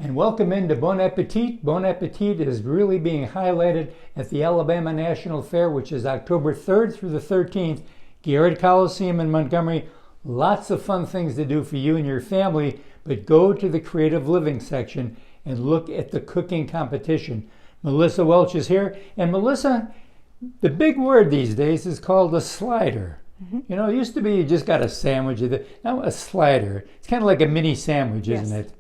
And welcome into Bon Appetit. Bon Appetit is really being highlighted at the Alabama National Fair, which is October 3rd through the 13th, Garrett Coliseum in Montgomery. Lots of fun things to do for you and your family, but go to the Creative Living section and look at the cooking competition. Melissa Welch is here. And Melissa, the big word these days is called a slider. You know, it used to be you just got a sandwich. Now a slider. It's kind of like a mini sandwich, isn't it?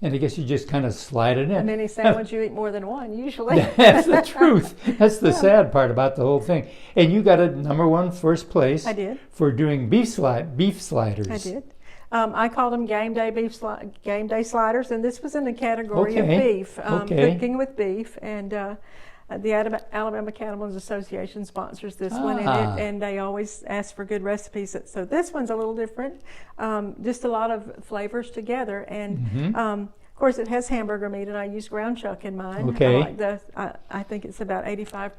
And I guess you just kind of slide it in. A mini sandwich, you eat more than one, usually. That's the truth. That's the sad part about the whole thing. And you got a #1 first place. I did. For doing beef sliders. I did. I called them Gameday Sliders, and this was in the category of beef, cooking with beef. And the Alabama Cattlemen's Association sponsors this one, and they always ask for good recipes. So this one's a little different, just a lot of flavors together. And of course, it has hamburger meat, and I use ground chuck in mine. I think it's about 85%.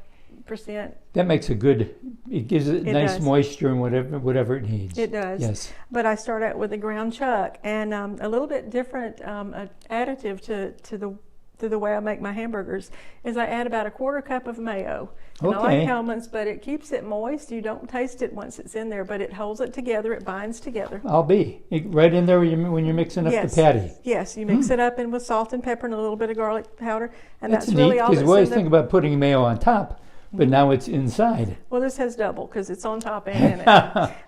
That makes a good. It gives it nice moisture and whatever it needs. It does. Yes. But I start out with the ground chuck and a little bit different additive to the way I make my hamburgers is I add about 1/4 cup of mayo. And I like Hellmann's, but it keeps it moist. You don't taste it once it's in there, but it holds it together. It binds together. I'll be right in there when you're mixing up the patty. Yes, you mix it up in with salt and pepper and a little bit of garlic powder, and that's neat, really all. Because we always think about putting mayo on top, but now it's inside. Well, this has double because it's on top and in it.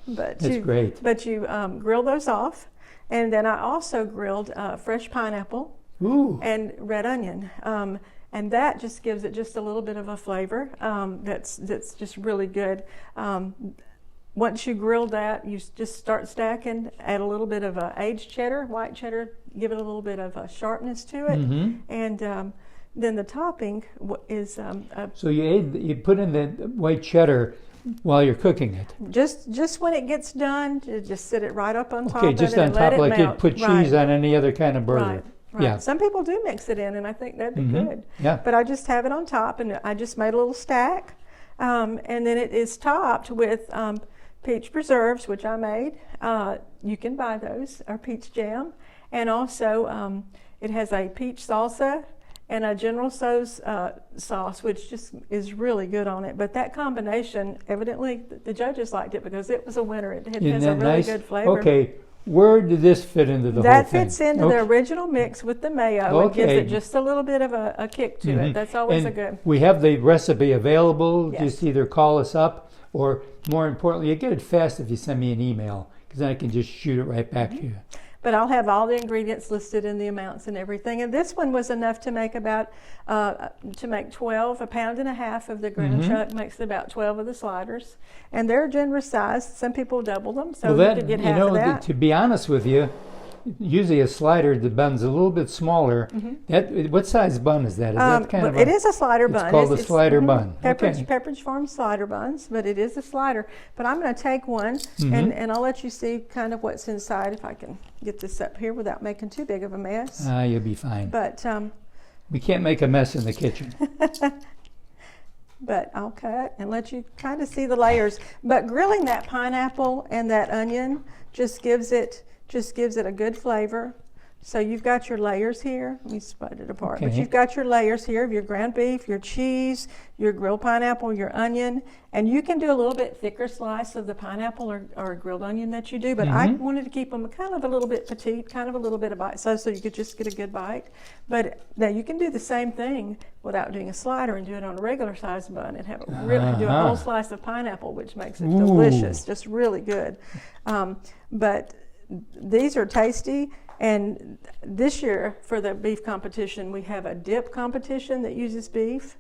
But that's great. But you grill those off, and then I also grilled fresh pineapple. Ooh. And red onion, and that just gives it just a little bit of a flavor that's just really good. Once you grill that, you just start stacking, add a little bit of aged cheddar, white cheddar, give it a little bit of sharpness to it, and then the topping is. So you put in the white cheddar while you're cooking it. Just when it gets done, just sit it right up on top. Okay, just on top, like you'd put cheese on any other kind of burger. Right. Yeah. Some people do mix it in, and I think that'd be good. Yeah. But I just have it on top, and I just made a little stack. And then it is topped with peach preserves, which I made. You can buy those, or peach jam. And also, it has a peach salsa and a General Tso's sauce, which just is really good on it. But that combination, evidently, the judges liked it because it was a winner. It has a really good flavor. Okay. Where did this fit into the whole thing? That fits into the original mix with the mayo. It gives it just a little bit of a kick to it. That's always a good. We have the recipe available. Yes. Just either call us up or, more importantly, you get it fast if you send me an email because then I can just shoot it right back to you. But I'll have all the ingredients listed and the amounts and everything. And this one was enough to make about, to make 12, 1.5 pounds of the ground chuck makes about 12 of the sliders. And they're generous size. Some people double them, so you could get half of that. To be honest with you, usually a slider, the bun's a little bit smaller. What size bun is that? Is that kind of it is a slider bun. It's called a slider bun. Pepperidge Farm slider buns, but it is a slider. But I'm going to take one, and I'll let you see kind of what's inside if I can get this up here without making too big of a mess. You'll be fine. But we can't make a mess in the kitchen. But I'll cut and let you kind of see the layers. But grilling that pineapple and that onion just gives it a good flavor. So you've got your layers here. Let me split it apart. But you've got your layers here of your ground beef, your cheese, your grilled pineapple, your onion. And you can do a little bit thicker slice of the pineapple or grilled onion that you do. But I wanted to keep them kind of a little bit petite, kind of a little bit of bite size so you could just get a good bite. But now you can do the same thing without doing a slider and do it on a regular size bun and have it do a whole slice of pineapple, which makes it delicious, just really good. But these are tasty. And this year for the beef competition, we have a dip competition that uses beef.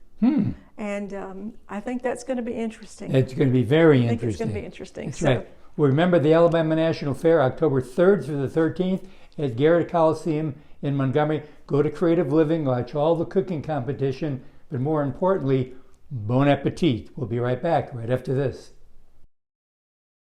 And I think that's going to be interesting. It's going to be very interesting. I think it's going to be interesting. That's right. Well, remember the Alabama National Fair, October 3rd through the 13th at Garrett Coliseum in Montgomery. Go to Creative Living, watch all the cooking competition, but more importantly, Bon Appetit. We'll be right back right after this.